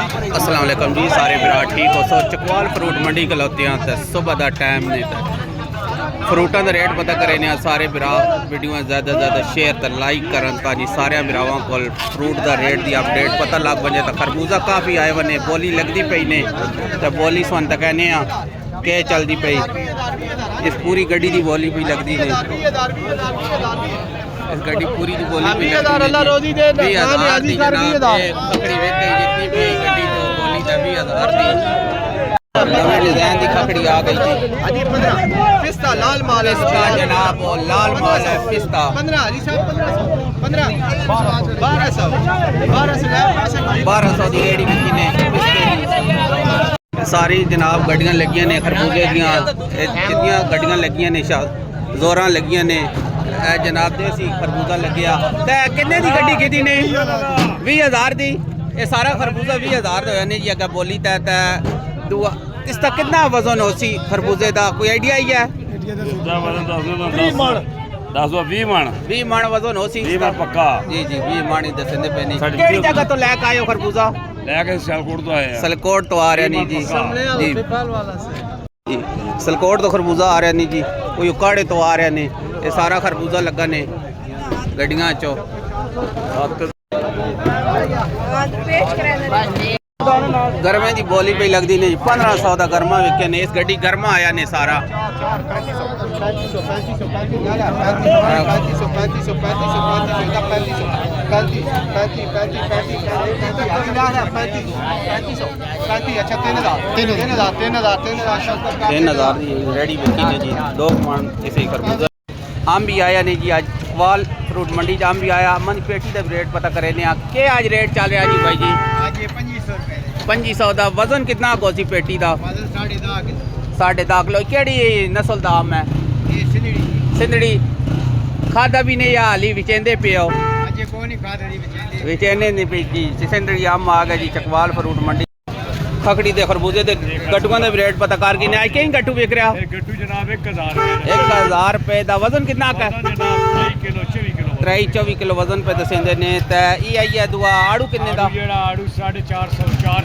अस्सलाम वालेकुम जी सारे विराट ठीक हो सो चकवाल फ्रूट मंडी खलोते हैं तो सुबह का टाइम ने फ्रूटा का रेट पता करे ने सारे विरा वीडियो ज़्यादा से ज़्यादा शेयर तो लाइक करन ताकि सारे विरावां को फ्रूट का रेट की अपडेट पता लग बजे तो खरबूजा काफ़ी आए बने बोली लगती पई ने तो बोली सुन तो कहने के चलती पई इस पूरी गड्डी की बोली भी लगती है इस गड्डी पूरी की बोली भी लगती है 20,000 दी जनाब खकड़ी वेच गई जितनी भी गड्डी तो बोली तो 20,000 दी नवे डिजाइन की खकड़ी आ गई थी पिस्ता लाल माल है पिस्ता जनाब वो लाल माल है पिस्ता 15 अली साहब 15 1200 की रेडी की ने सारी जनाब गड्डियां लगियां ने खरबूजे दियां जितनियां गड्डियां लगियां ने जोरां लगियां ने जनाब देसी खरबूजा लग्या ते किन्ने दी गड्डी कीती ने 20,000 दी ये सारा खरबूजा 20,000 होया ने जी अगर बोली ते दुआ इसका कितना वजन होसी खरबूजे दा कोई आइडिया ही है 20 मन वजन होसी 20 मन पक्का जी जी 20 मन ही दसने पे नहीं केड़ी जगह तो लेके आयो खरबूजा लेके सलकोट तो आए हैं सलकोट तो आ रहा नहीं जी जी जी सलकोट तो खरबूजा आ रहा नहीं जी कोई उकाड़े तो आ रहा नहीं ये सारा खरबूजा लगा ने गड्डियां चो गर्मे की बोली पे लगती नहीं 1500 का गर्मा विके ने इस गड्डी गर्मा आया ने सारा 3,000 रेडी विकी ने जी 2 मन इसे खरबूजा आम भी आया नहीं जी आज वाल फ्रूट मंडी आम भी आया मन पेटी का रेट पता करे ने के आज रेट चल रहा जी भाई जी आज ये 2500 रुपए 2500 का वजन कितना कोसी पेटी का वजन 10.5 10.5 किलो केड़ी नस्ल का आम है ये सिंधड़ी खादा भी नहीं या हाली विचेंदे पे हो आज ये कोई नहीं खाता नहीं विचेंदे नहीं पे जी सिंधड़ी आम आ गया जी चकवाल फ्रूट मंडी खकड़ी दे खरबूजे दे गट्टुआं दा रेट पता कर के आज कहीं गट्टू विक रहा गट्टू जनाब 1,000 रुपए का वजन कितना का 23-24 किलो वजन पे दसेंदे ने ते ई आई है दुआ आड़ू किन्ने दा आड़ू 450